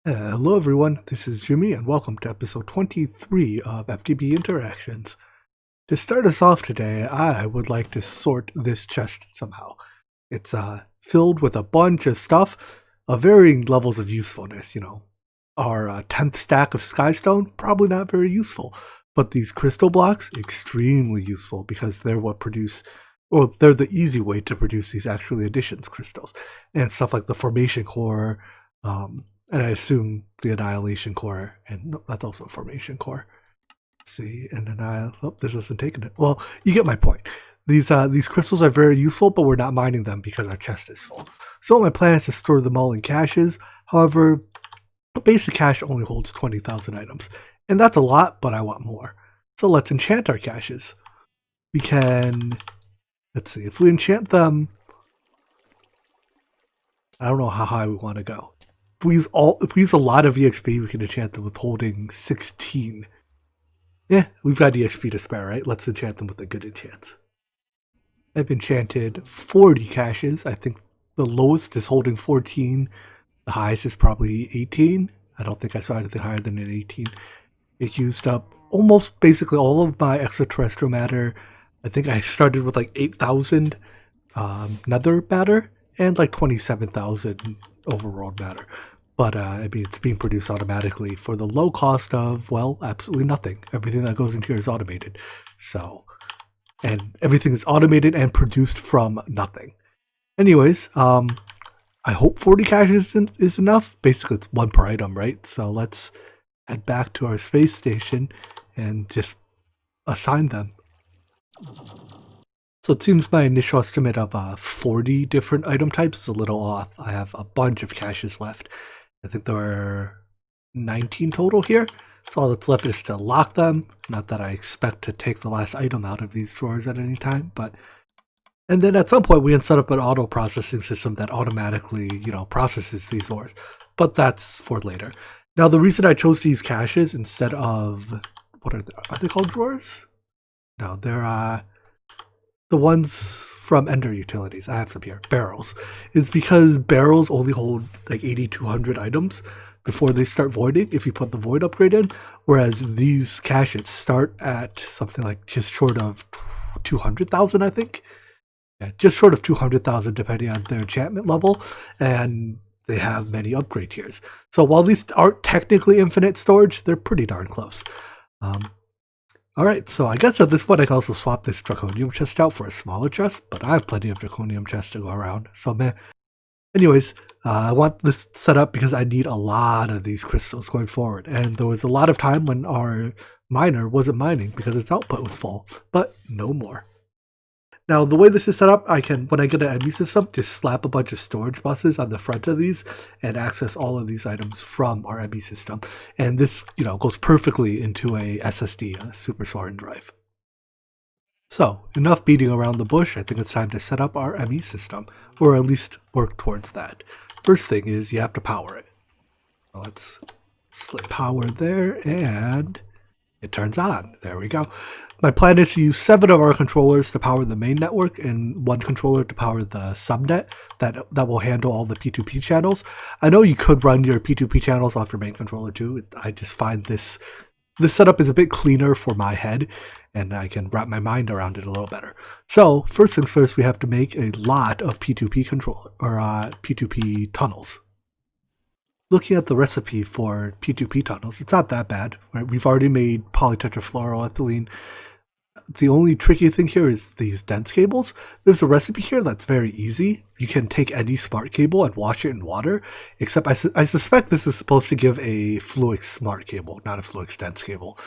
Hello everyone, this is Jimmy and welcome to episode 23 of FTB Interactions. To start us off today, I would like to sort this chest somehow. It's filled with a bunch of stuff of varying levels of usefulness, Our 10th stack of skystone, probably not very useful, but these crystal blocks, extremely useful because they're they're the easy way to produce these actually additions crystals. And stuff like the formation core, and I assume the annihilation core, and no, that's also a formation core. Let's see, and this isn't taking it. Well, you get my point. These crystals are very useful, but we're not mining them because our chest is full. So my plan is to store them all in caches. However, a basic cache only holds 20,000 items, and that's a lot, but I want more. So let's enchant our caches. We can, let's see, if we enchant them, I don't know how high we want to go. If we use a lot of EXP, we can enchant them with holding 16. Yeah, we've got EXP to spare, right? Let's enchant them with a good enchant. I've enchanted 40 caches. I think the lowest is holding 14. The highest is probably 18. I don't think I saw anything higher than an 18. It used up almost basically all of my extraterrestrial matter. I think I started with like 8,000 nether matter and like 27,000 overworld matter. But I mean, it's being produced automatically for the low cost of, well, absolutely nothing. Everything that goes into here is automated. So, and everything is automated and produced from nothing. Anyways, I hope 40 caches is enough. Basically, it's one per item, right? So let's head back to our space station and just assign them. So it seems my initial estimate of 40 different item types is a little off. I have a bunch of caches left. I think there are 19 total here. So all that's left is to lock them. Not that I expect to take the last item out of these drawers at any time, but... And then at some point we can set up an auto processing system that automatically, processes these ores. But that's for later. Now the reason I chose to use caches instead of... What are they called drawers? No, they're the ones from Ender Utilities, I have them here, barrels, is because barrels only hold like 8,200 items before they start voiding if you put the void upgrade in, whereas these caches start at something like just short of 200,000, I think. Yeah, just short of 200,000 depending on their enchantment level, and they have many upgrade tiers. So while these aren't technically infinite storage, they're pretty darn close. Alright, so I guess at this point I can also swap this draconium chest out for a smaller chest, but I have plenty of draconium chests to go around, so meh. Anyways, I want this set up because I need a lot of these crystals going forward, and there was a lot of time when our miner wasn't mining because its output was full, but no more. Now, the way this is set up, I can, when I get an ME system, just slap a bunch of storage buses on the front of these and access all of these items from our ME system. And this, goes perfectly into a SSD, a Super Soaring drive. So, enough beating around the bush. I think it's time to set up our ME system, or at least work towards that. First thing is you have to power it. Let's slip power there, and it turns on. There we go. My plan is to use 7 of our controllers to power the main network and 1 controller to power the subnet that will handle all the P2p channels. I know you could run your P2p channels off your main controller too. I just find this setup is a bit cleaner for my head, and I can wrap my mind around it a little better. So first things first, we have to make a lot of P2p P2p tunnels. Looking at the recipe for P2p tunnels, it's not that bad, right? We've already made polytetrafluoroethylene. The only tricky thing here is these dense cables. There's a recipe here that's very easy. You can take any smart cable and wash it in water, except I suspect this is supposed to give a Fluix smart cable, not a Fluix dense cable.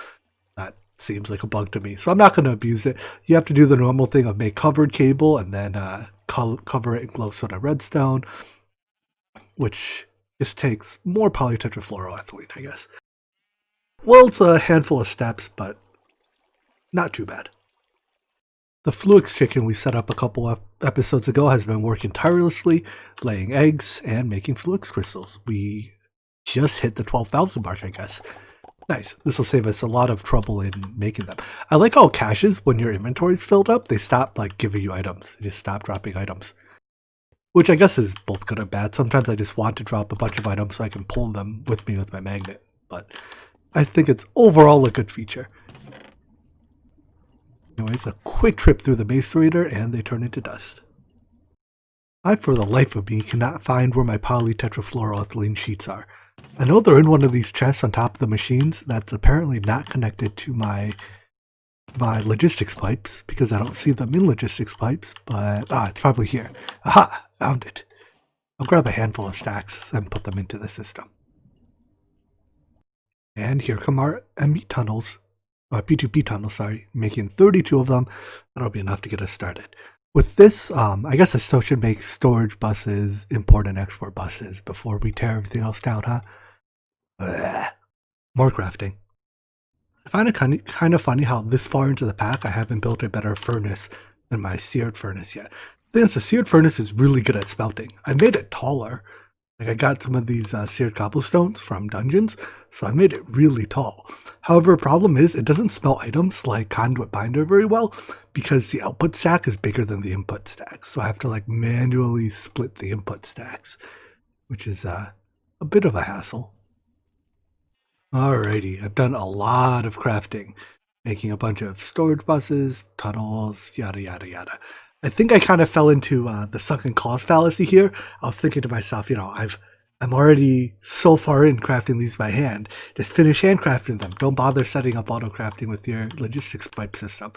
That seems like a bug to me, so I'm not going to abuse it. You have to do the normal thing of make covered cable and then cover it in glow soda redstone, which just takes more polytetrafluoroethylene, I guess. Well, it's a handful of steps, but not too bad. The Fluix chicken we set up a couple of episodes ago has been working tirelessly, laying eggs and making Fluix crystals. We just hit the 12,000 mark, I guess. Nice. This will save us a lot of trouble in making them. I like how caches, when your inventory is filled up, they stop giving you items. They just stop dropping items. which I guess is both good and bad. Sometimes I just want to drop a bunch of items so I can pull them with me with my magnet, but I think it's overall a good feature. Anyways, a quick trip through the macerator and they turn into dust. I, for the life of me, cannot find where my Polytetrafluoroethylene sheets are. I know they're in one of these chests on top of the machines that's apparently not connected to my logistics pipes, because I don't see them in logistics pipes, but it's probably here. Aha! Found it. I'll grab a handful of stacks and put them into the system. And here come our P2p tunnels, sorry, making 32 of them. That'll be enough to get us started. With this, I guess I still should make storage buses, import and export buses before we tear everything else down, huh? Blech. More crafting. I find it kind of funny how this far into the pack I haven't built a better furnace than my seared furnace yet. The thing is, the seared furnace is really good at smelting. I made it taller. Like I got some of these seared cobblestones from dungeons, so I made it really tall. However, the problem is it doesn't smelt items like conduit binder very well because the output stack is bigger than the input stack. So I have to like manually split the input stacks, which is a bit of a hassle. Alrighty, I've done a lot of crafting, making a bunch of storage buses, tunnels, yada yada yada. I think I kind of fell into the sunken cost fallacy here. I was thinking to myself, I'm already so far in crafting these by hand. Just finish handcrafting them. Don't bother setting up auto crafting with your logistics pipe system.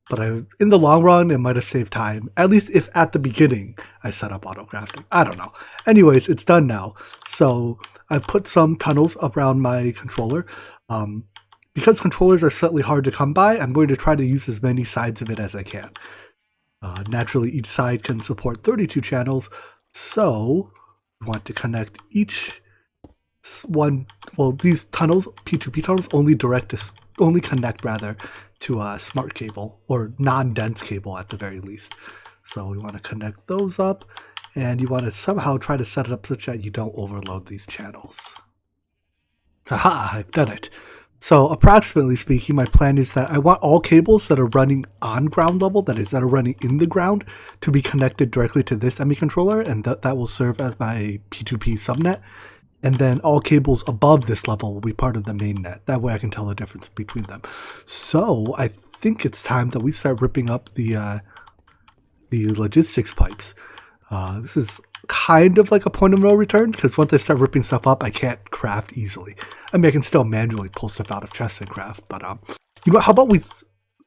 But in the long run, it might have saved time. At least if at the beginning I set up auto crafting. I don't know. Anyways, it's done now. So I've put some tunnels around my controller. Because controllers are slightly hard to come by, I'm going to try to use as many sides of it as I can. Naturally, each side can support 32 channels, so we want to connect each one. Well, these tunnels, P2p tunnels, only connect to a smart cable or non-dense cable at the very least. So we want to connect those up, and you want to somehow try to set it up such that you don't overload these channels. Haha, I've done it. So approximately speaking, my plan is that I want all cables that are running on ground level, that is, that are running in the ground, to be connected directly to this ME controller, and that will serve as my P2P subnet. And then all cables above this level will be part of the main net. That way I can tell the difference between them. So I think it's time that we start ripping up the logistics pipes. This is kind of like a point of no return, because once I start ripping stuff up, I can't craft easily. I mean, I can still manually pull stuff out of chests and craft, but how about we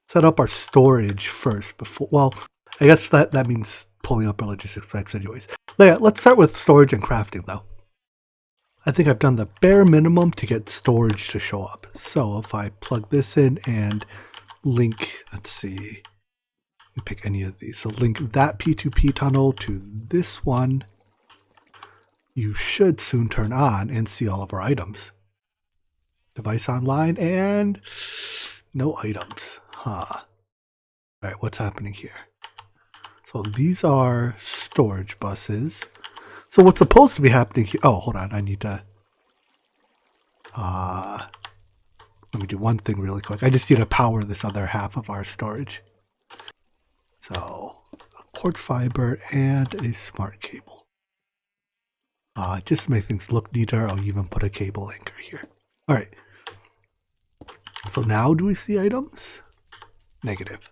set up our storage first before? Well, I guess that means pulling up our logistics pipes anyways. Yeah, let's start with storage and crafting though. I think I've done the bare minimum to get storage to show up. So if I plug this in and link, let's see, pick any of these. So link that P2P tunnel to this one. You should soon turn on and see all of our items. Device online and no items. All right, what's happening here? So these are storage buses. So what's supposed to be happening here? Oh, hold on. I need to let me do one thing really quick. I just need to power this other half of our storage. So a quartz fiber and a smart cable. Just to make things look neater, I'll even put a cable anchor here. All right. So now do we see items? Negative.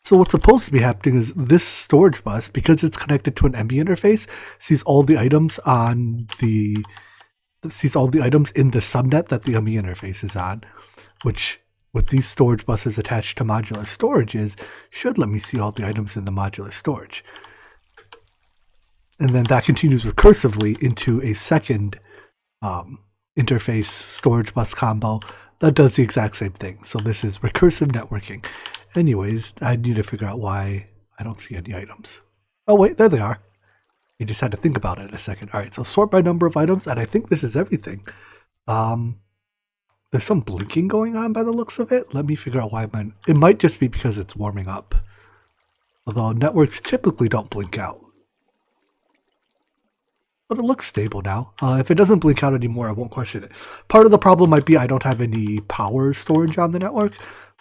So what's supposed to be happening is this storage bus, because it's connected to an ME interface, sees all the items in the subnet that the ME interface is on, which with these storage buses attached to modular storages should let me see all the items in the modular storage. And then that continues recursively into a second interface storage bus combo that does the exact same thing. So this is recursive networking. Anyways, I need to figure out why I don't see any items. Oh wait, there they are. You just had to think about it a second. All right, so sort by number of items, and I think this is everything. There's some blinking going on by the looks of it. Let me figure out why mine. It might just be because it's warming up. Although networks typically don't blink out. But it looks stable now. If it doesn't blink out anymore, I won't question it. Part of the problem might be I don't have any power storage on the network.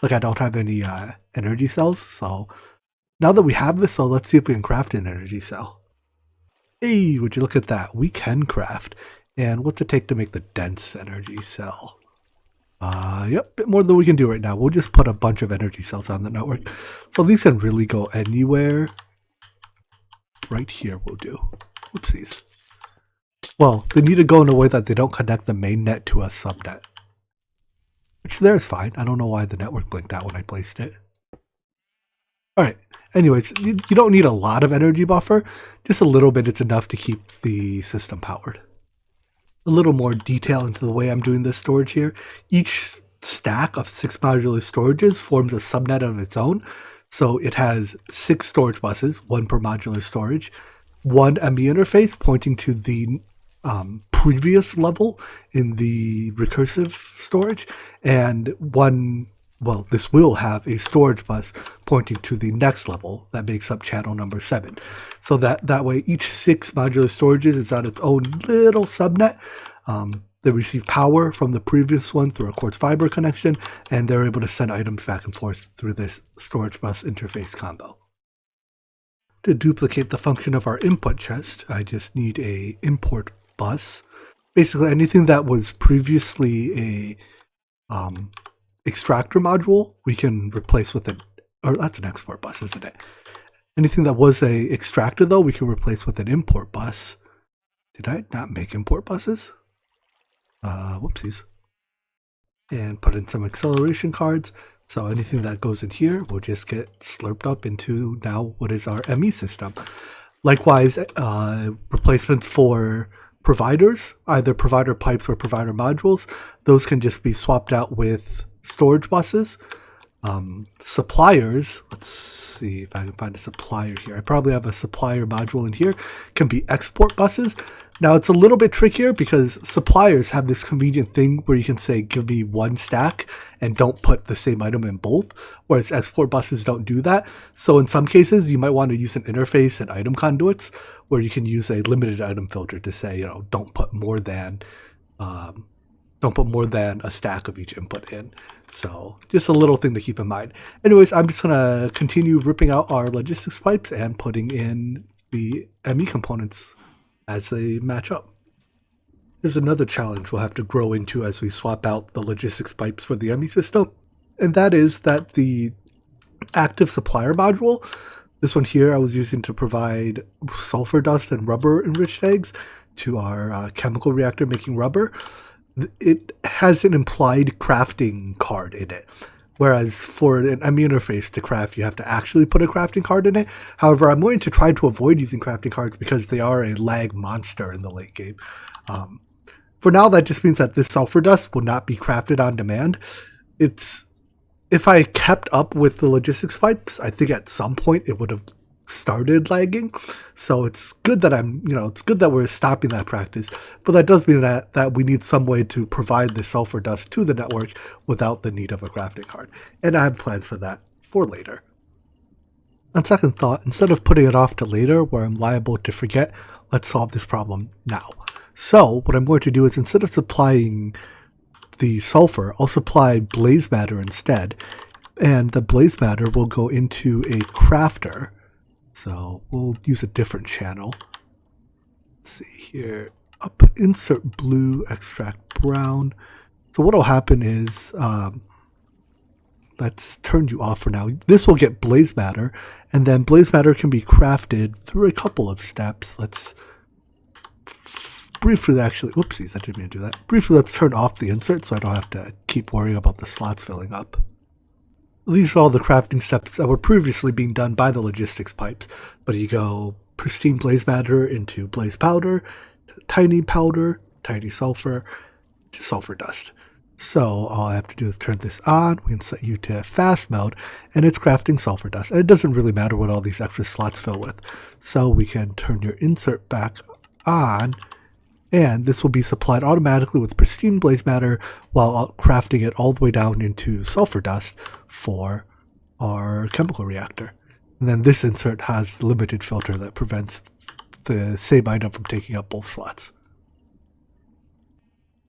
Like I don't have any energy cells. So now that we have this, so let's see if we can craft an energy cell. Hey, would you look at that? We can craft. And what's it take to make the dense energy cell? Yep, bit more than we can do right now. We'll just put a bunch of energy cells on the network. So these can really go anywhere. Right here will do. Whoopsies. Well, they need to go in a way that they don't connect the main net to a subnet. Which there is fine. I don't know why the network blinked out when I placed it. Alright, anyways, you don't need a lot of energy buffer. Just a little bit, it's enough to keep the system powered. A little more detail into the way I'm doing this storage here. Each stack of 6 modular storages forms a subnet of its own. So it has 6 storage buses, 1 per modular storage, 1 ME interface pointing to the previous level in the recursive storage, and 1, well, this will have a storage bus pointing to the next level that makes up channel number 7. So that way each 6 modular storages is on its own little subnet. They receive power from the previous one through a quartz fiber connection, and they're able to send items back and forth through this storage bus interface combo. To duplicate the function of our input chest, I just need a import bus. Basically anything that was previously a extractor module, we can replace with or that's an export bus, isn't it? Anything that was a extractor though, we can replace with an import bus. Did I not make import buses? Whoopsies. And put in some acceleration cards. So anything that goes in here will just get slurped up into now what is our ME system. Likewise, replacements for providers, either provider pipes or provider modules, those can just be swapped out with storage buses. Suppliers, let's see if I can find a supplier here. I probably have a supplier module in here, can be export buses. Now it's a little bit trickier because suppliers have this convenient thing where you can say, give me 1 stack and don't put the same item in both, whereas export buses don't do that. So in some cases, you might want to use an interface and item conduits where you can use a limited item filter to say, don't put more than a stack of each input in. So just a little thing to keep in mind. Anyways, I'm just going to continue ripping out our logistics pipes and putting in the ME components as they match up. There's another challenge we'll have to grow into as we swap out the logistics pipes for the ME system, and that is that the active supplier module, this one here I was using to provide sulfur dust and rubber enriched eggs to our chemical reactor making rubber. It has an implied crafting card in it. Whereas for an ME interface to craft, you have to actually put a crafting card in it. However, I'm going to try to avoid using crafting cards because they are a lag monster in the late game. For now, that just means that this sulfur dust will not be crafted on demand. If I kept up with the logistics pipes, I think at some point it would have started lagging. So it's good that it's good that we're stopping that practice, but that does mean that we need some way to provide the sulfur dust to the network without the need of a crafting card. And I have plans for that for later. On second thought, instead of putting it off to later where I'm liable to forget, let's solve this problem now. So what I'm going to do is, instead of supplying the sulfur, I'll supply blaze matter instead. And the blaze matter will go into a crafter. So we'll use a different channel. Let's see here. Up, insert blue, extract brown. So what will happen is, let's turn you off for now. This will get blaze matter, and then blaze matter can be crafted through a couple of steps. Let's briefly, actually, whoopsies, I didn't mean to do that. Briefly, let's turn off the insert so I don't have to keep worrying about the slots filling up. These are all the crafting steps that were previously being done by the logistics pipes, but you go pristine blaze matter into blaze powder, tiny sulfur, to sulfur dust. So all I have to do is turn this on. We can set you to fast mode, and it's crafting sulfur dust. And it doesn't really matter what all these extra slots fill with. So we can turn your insert back on, and this will be supplied automatically with pristine blaze matter while crafting it all the way down into sulfur dust for our chemical reactor. And then this insert has the limited filter that prevents the same item from taking up both slots.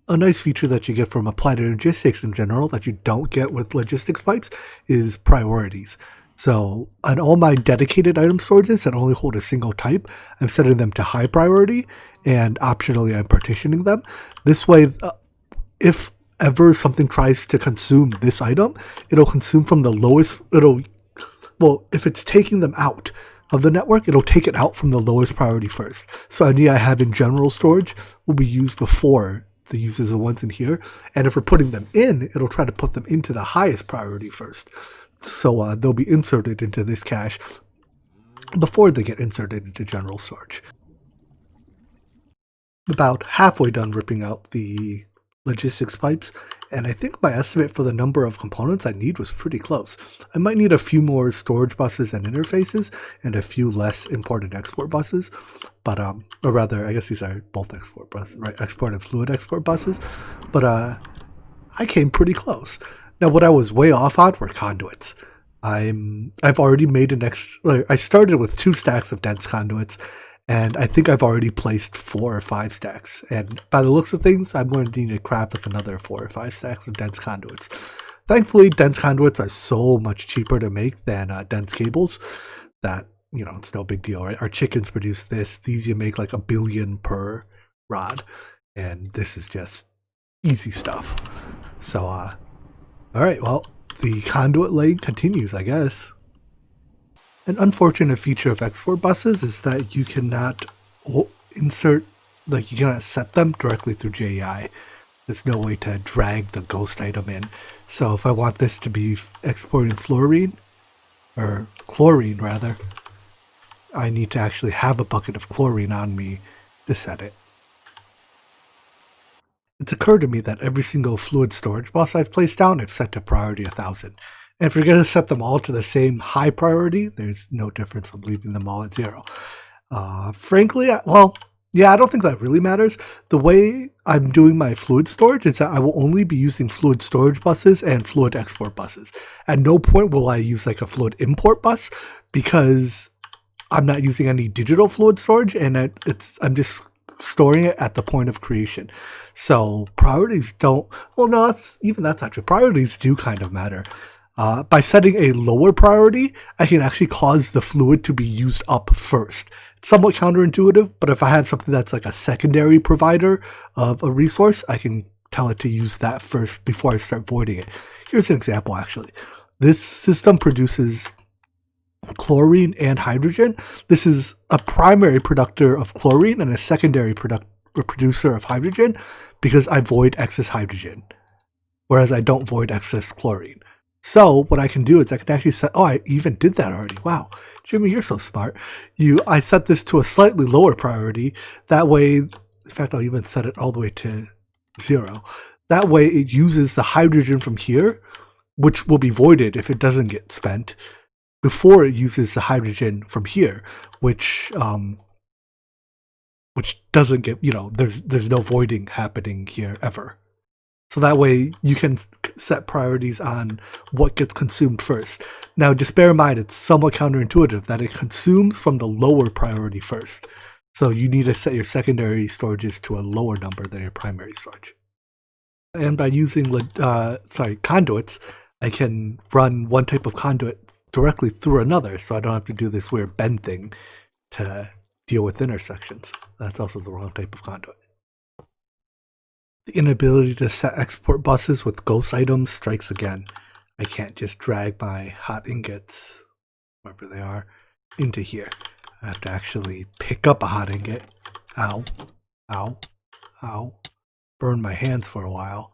A nice feature that you get from applied logistics in general that you don't get with logistics pipes is priorities. So on all my dedicated item storages that only hold a single type, I'm setting them to high priority, and optionally I'm partitioning them. This way, if ever something tries to consume this item, it'll consume from the lowest, well, if it's taking them out of the network, it'll take it out from the lowest priority first. So any I have in general storage will be used before the uses the ones in here. And if we're putting them in, it'll try to put them into the highest priority first. So they'll be inserted into this cache before they get inserted into general storage. About halfway done ripping out the logistics pipes, and I think my estimate for the number of components I need was pretty close. I might need a few more storage buses and interfaces and a few less import and export buses, but or rather, I guess these are both export buses, right? Export and fluid export buses, but I came pretty close. Now, what I was way off on were conduits. I've already made I started with 2 stacks of dense conduits, and I think I've already placed 4 or 5 stacks. And by the looks of things, I'm going to need to craft like another 4 or 5 stacks of dense conduits. Thankfully, dense conduits are so much cheaper to make than dense cables that, you know, it's no big deal, right? Our chickens produce this. These you make like 1 billion per rod. And this is just easy stuff. So, all right, well, the conduit laying continues, I guess. An unfortunate feature of export buses is that you cannot you cannot set them directly through JEI. There's no way to drag the ghost item in. So if I want this to be exporting chlorine rather, I need to actually have a bucket of chlorine on me to set it. It's occurred to me that every single fluid storage bus I've placed down, I've set to priority 1000. And if you're going to set them all to the same high priority, there's no difference from leaving them all at 0. Frankly, I don't think that really matters. The way I'm doing my fluid storage is that I will only be using fluid storage buses and fluid export buses. At no point will I use like a fluid import bus, because I'm not using any digital fluid storage, and I'm just storing it at the point of creation. So priorities don't, that's not true. Priorities do kind of matter. By setting a lower priority, I can actually cause the fluid to be used up first. It's somewhat counterintuitive, but if I have something that's like a secondary provider of a resource, I can tell it to use that first before I start voiding it. Here's an example, actually. This system produces chlorine and hydrogen. This is a primary producer of chlorine and a secondary producer of hydrogen, because I void excess hydrogen, whereas I don't void excess chlorine. So what I can do is I can actually set, I even did that already. Wow, Jimmy, you're so smart. I set this to a slightly lower priority. That way, in fact, I'll even set it all the way to 0. That way it uses the hydrogen from here, which will be voided if it doesn't get spent, before it uses the hydrogen from here, which doesn't get, there's no voiding happening here ever. So that way you can set priorities on what gets consumed first. Now, just bear in mind, it's somewhat counterintuitive that it consumes from the lower priority first. So you need to set your secondary storages to a lower number than your primary storage. And by using conduits, I can run one type of conduit directly through another, so I don't have to do this weird bend thing to deal with intersections. That's also the wrong type of conduit. The inability to set export buses with ghost items strikes again. I can't just drag my hot ingots, wherever they are, into here. I have to actually pick up a hot ingot. Ow, ow, ow. Burn my hands for a while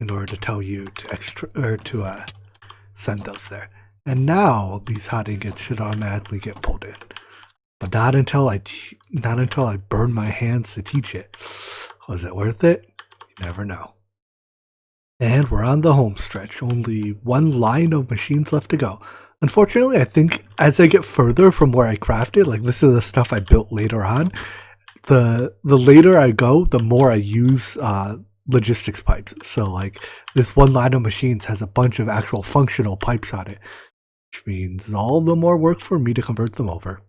in order to tell you to send those there. And now these hot ingots should automatically get pulled in. But not until I burn my hands to teach it. Was it worth it? You never know. And we're on the home stretch. Only one line of machines left to go. Unfortunately, I think as I get further from where I crafted, like this is the stuff I built later on, the later I go, the more I use logistics pipes. So like this one line of machines has a bunch of actual functional pipes on it, which means all the more work for me to convert them over.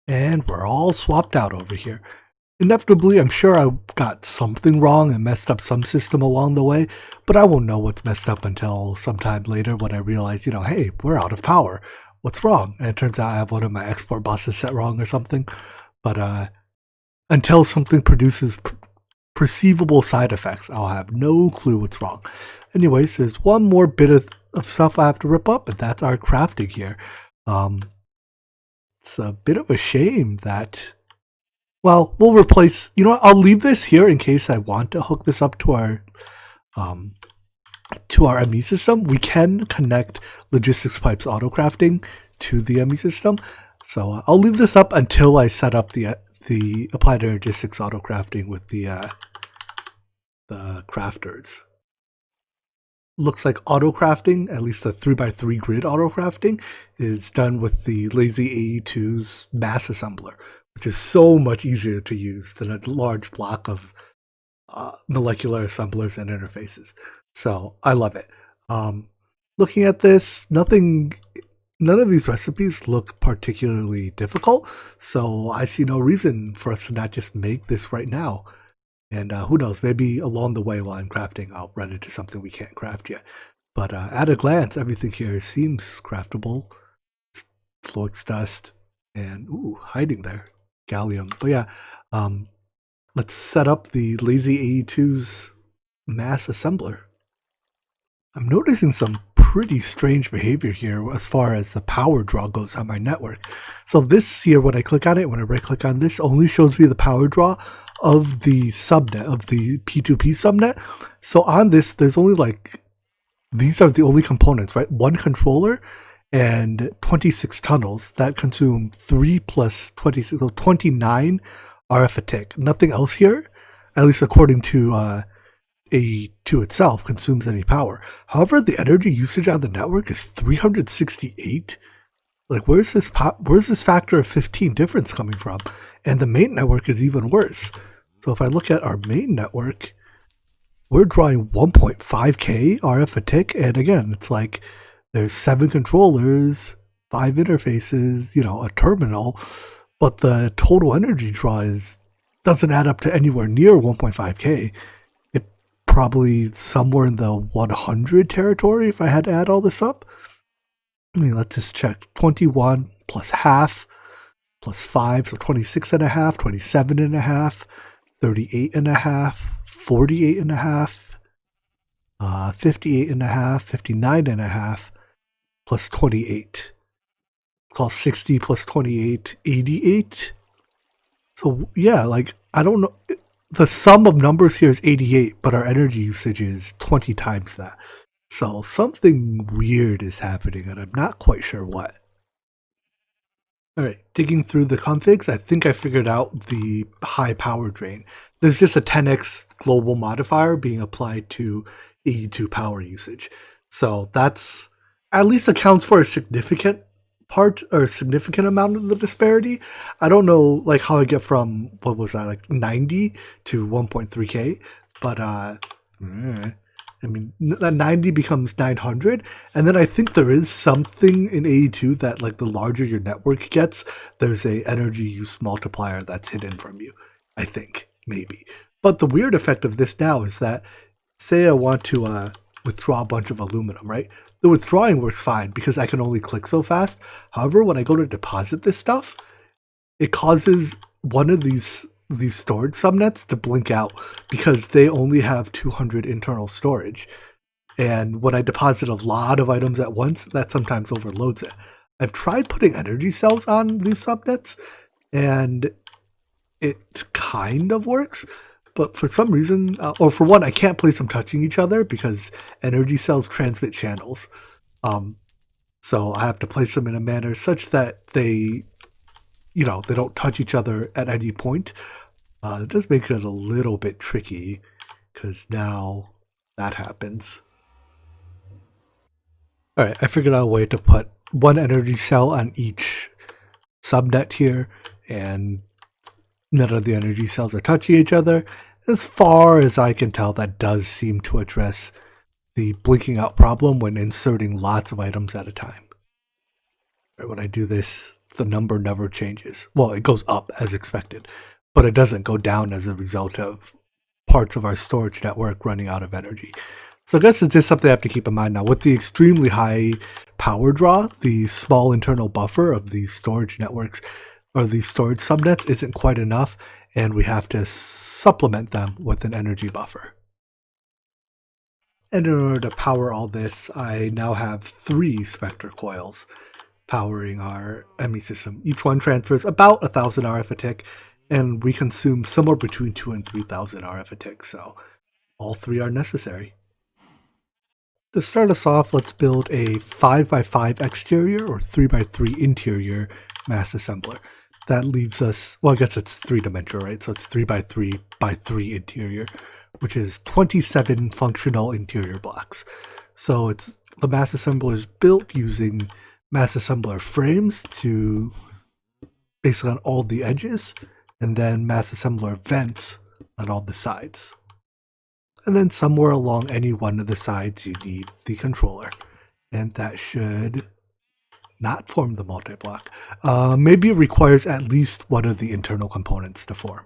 And we're all swapped out over here. Inevitably, I'm sure I got something wrong and messed up some system along the way, but I won't know what's messed up until sometime later when I realize, hey, we're out of power. What's wrong? And it turns out I have one of my export buses set wrong or something. But until something produces perceivable side effects, I'll have no clue what's wrong. Anyways, there's one more bit of stuff I have to rip up, and that's our crafting here. It's a bit of a shame that... Well, we'll replace... You know what? I'll leave this here in case I want to hook this up to our ME system. We can connect logistics pipes auto crafting to the ME system. So I'll leave this up until I set up the applied logistics auto crafting with the crafters. Looks like auto crafting, at least the 3x3 grid auto crafting, is done with the Lazy AE2's mass assembler, which is so much easier to use than a large block of molecular assemblers and interfaces. So I love it. Looking at this, none of these recipes look particularly difficult, so I see no reason for us to not just make this right now. And who knows, maybe along the way while I'm crafting, I'll run into something we can't craft yet. But at a glance, everything here seems craftable. Flux dust and, hiding there, gallium. But yeah, let's set up the Lazy AE2's mass assembler. I'm noticing some pretty strange behavior here as far as the power draw goes on my network. So this here, when I click on it, when I right click on this, only shows me the power draw of the subnet, of the P2p subnet. So on this, there's only these are the only components, right? One controller and 26 tunnels that consume 3 plus 26, so 29 RF a tick. Nothing else here, at least according to AE2 itself, consumes any power. However, the energy usage on the network is 368. Where's this factor of 15 difference coming from? And the main network is even worse. So if I look at our main network, we're drawing 1.5K RF a tick, and again, it's like there's 7 controllers, 5 interfaces, a terminal, but the total energy draw doesn't add up to anywhere near 1.5K. It probably somewhere in the 100 territory if I had to add all this up. Let's just check. 21 plus half plus 5, so 26 and a half, 27 and a half, 38 and a half, 48 and a half, 58 and a half, 59 and a half, plus 28. Call 60 plus 28, 88. So yeah, I don't know. The sum of numbers here is 88, but our energy usage is 20 times that. So something weird is happening, and I'm not quite sure what. Alright, digging through the configs, I think I figured out the high power drain. There's just a 10x global modifier being applied to AE2 power usage. So that's at least accounts for a significant part or significant amount of the disparity. I don't know how I get from, what was that, 90 to 1.3K, but that 90 becomes 900, and then I think there is something in AE2 that the larger your network gets, there's a energy use multiplier that's hidden from you, I think, maybe. But the weird effect of this now is that, say I want to withdraw a bunch of aluminum, right? The withdrawing works fine because I can only click so fast. However, when I go to deposit this stuff, it causes one of these storage subnets to blink out because they only have 200 internal storage. And when I deposit a lot of items at once, that sometimes overloads it. I've tried putting energy cells on these subnets, and it kind of works, but for some reason, or for one, I can't place them touching each other because energy cells transmit channels. So I have to place them in a manner such that they don't touch each other at any point. It does make it a little bit tricky because now that happens. Alright, I figured out a way to put one energy cell on each subnet here, and none of the energy cells are touching each other. As far as I can tell, that does seem to address the blinking out problem when inserting lots of items at a time. When I do this, the number never changes. Well, it goes up as expected, but it doesn't go down as a result of parts of our storage network running out of energy. So I guess it's just something I have to keep in mind now. With the extremely high power draw, the small internal buffer of these storage networks or these storage subnets isn't quite enough, and we have to supplement them with an energy buffer. And in order to power all this, I now have 3 Spectre coils powering our ME system. Each one transfers about 1,000 RF a tick, and we consume somewhere between 2,000 and 3,000 RF a tick, so all 3 are necessary. To start us off, let's build a 5x5 exterior or 3x3 interior mass assembler. That leaves us, well, I guess it's 3-dimensional, right? So it's 3x3x3 interior, which is 27 functional interior blocks. So it's the mass assembler is built using mass assembler frames to basically on all the edges, and then mass assembler vents on all the sides. And then somewhere along any one of the sides you need the controller, and that should not form the multi-block. Maybe it requires at least one of the internal components to form.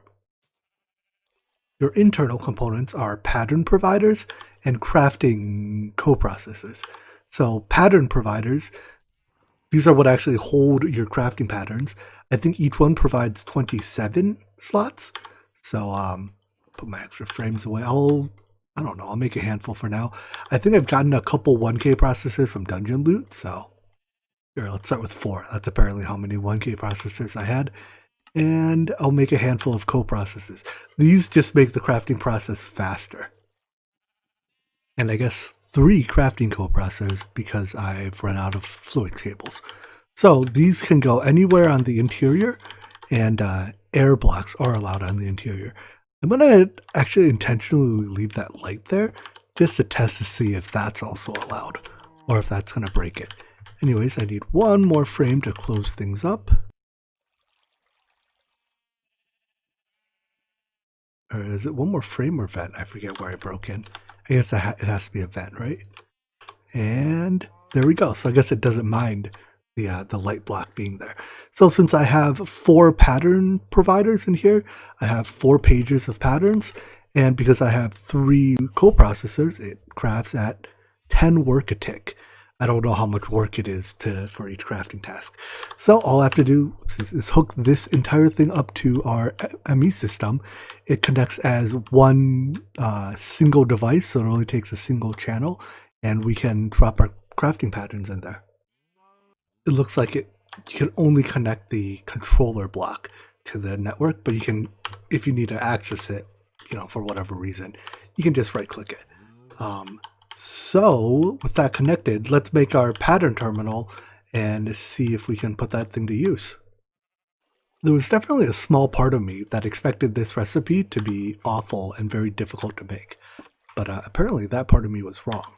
Your internal components are pattern providers and crafting coprocessors. So pattern providers, these are what actually hold your crafting patterns. I think each one provides 27 slots. So put my extra frames away. I don't know, I'll make a handful for now. I think I've gotten a couple 1K processors from Dungeon Loot, so here, let's start with 4. That's apparently how many 1K processors I had. And I'll make a handful of coprocessors. These just make the crafting process faster. And I guess 3 crafting coprocessors because I've run out of fluid cables. So these can go anywhere on the interior, and air blocks are allowed on the interior. I'm going to actually intentionally leave that light there just to test to see if that's also allowed or if that's going to break it. Anyways, I need one more frame to close things up. Or is it one more frame or vent? I forget where I broke in. I guess it has to be a vent, right? And there we go. So I guess it doesn't mind the light block being there. So since I have 4 pattern providers in here, I have 4 pages of patterns, and because I have 3 coprocessors, it crafts at 10 work a tick. I don't know how much work it is for each crafting task. So all I have to do is hook this entire thing up to our ME system. It connects as one single device, so it only takes a single channel, and we can drop our crafting patterns in there. It looks like you can only connect the controller block to the network, but you can, if you need to access it, for whatever reason, you can just right click it. So with that connected, let's make our pattern terminal and see if we can put that thing to use. There was definitely a small part of me that expected this recipe to be awful and very difficult to make, but apparently that part of me was wrong.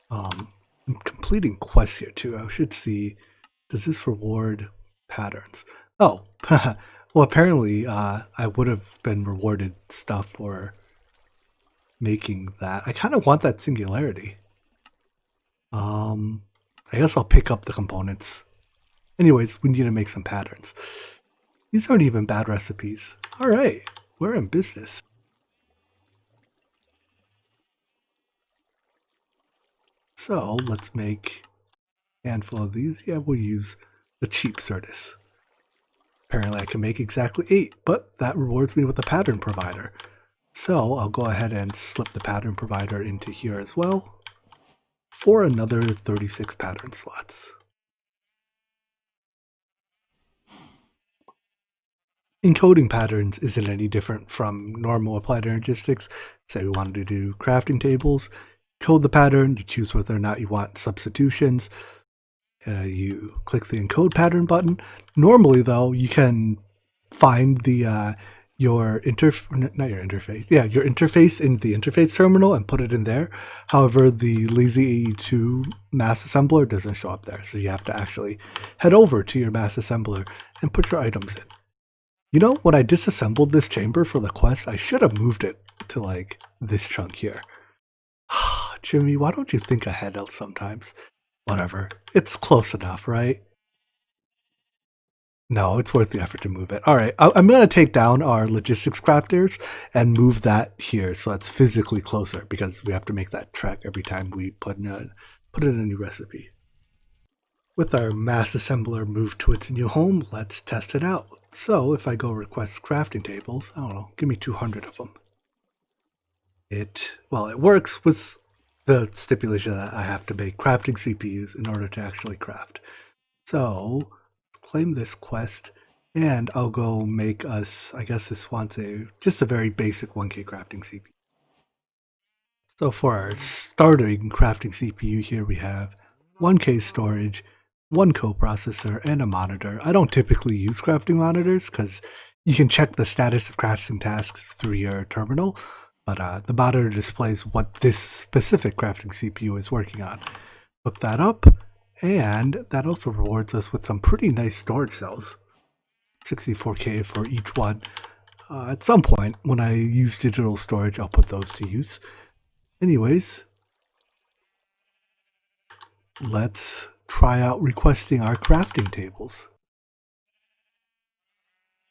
I'm completing quests here too. I should see, does this reward patterns? Oh, well apparently I would have been rewarded stuff for making that. I kind of want that singularity. I guess I'll pick up the components. Anyways, we need to make some patterns. These aren't even bad recipes. All right, we're in business. So let's make a handful of these. Yeah, we'll use the cheap Certus. Apparently I can make exactly 8, but that rewards me with a pattern provider. So I'll go ahead and slip the pattern provider into here as well for another 36 pattern slots. Encoding patterns isn't any different from normal applied energistics. Say we wanted to do crafting tables, code the pattern, you choose whether or not you want substitutions, you click the encode pattern button. Normally though, you can find the your interface in the interface terminal and put it in there. However, the Lazy82 mass assembler doesn't show up there, so you have to actually head over to your mass assembler and put your items in. When I disassembled this chamber for the quest, I should have moved it to like this chunk here. Jimmy, why don't you think ahead sometimes? Whatever, it's close enough, right? No, it's worth the effort to move it. All right, I'm going to take down our logistics crafters and move that here so it's physically closer because we have to make that trek every time we put in a new recipe. With our mass assembler moved to its new home, let's test it out. So if I go request crafting tables, I don't know, give me 200 of them. It works with the stipulation that I have to make crafting CPUs in order to actually craft. So claim this quest, and I'll go make us, I guess this wants just a very basic 1K crafting CPU. So for our starting crafting CPU here, we have 1K storage, 1 coprocessor, and a monitor. I don't typically use crafting monitors because you can check the status of crafting tasks through your terminal, but the monitor displays what this specific crafting CPU is working on. Hook that up, and that also rewards us with some pretty nice storage cells. 64K for each one. At some point, when I use digital storage, I'll put those to use. Anyways, let's try out requesting our crafting tables.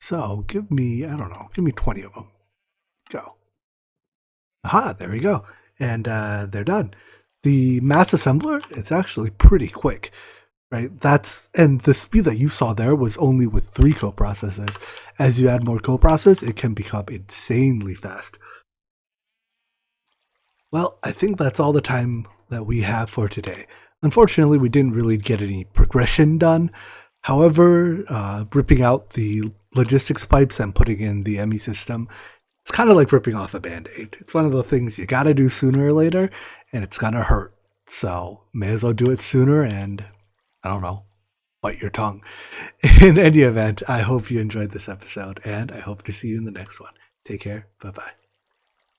So give me, I don't know, give me 20 of them. Go. Aha, there we go. And they're done. The mass assembler, it's actually pretty quick, right? And the speed that you saw there was only with 3 coprocessors. As you add more coprocessors, it can become insanely fast. Well, I think that's all the time that we have for today. Unfortunately, we didn't really get any progression done. However, ripping out the logistics pipes and putting in the ME system, it's kind of like ripping off a Band-Aid. It's one of the things you gotta do sooner or later, and it's gonna hurt. So may as well do it sooner and, I don't know, bite your tongue. In any event, I hope you enjoyed this episode, and I hope to see you in the next one. Take care. Bye-bye.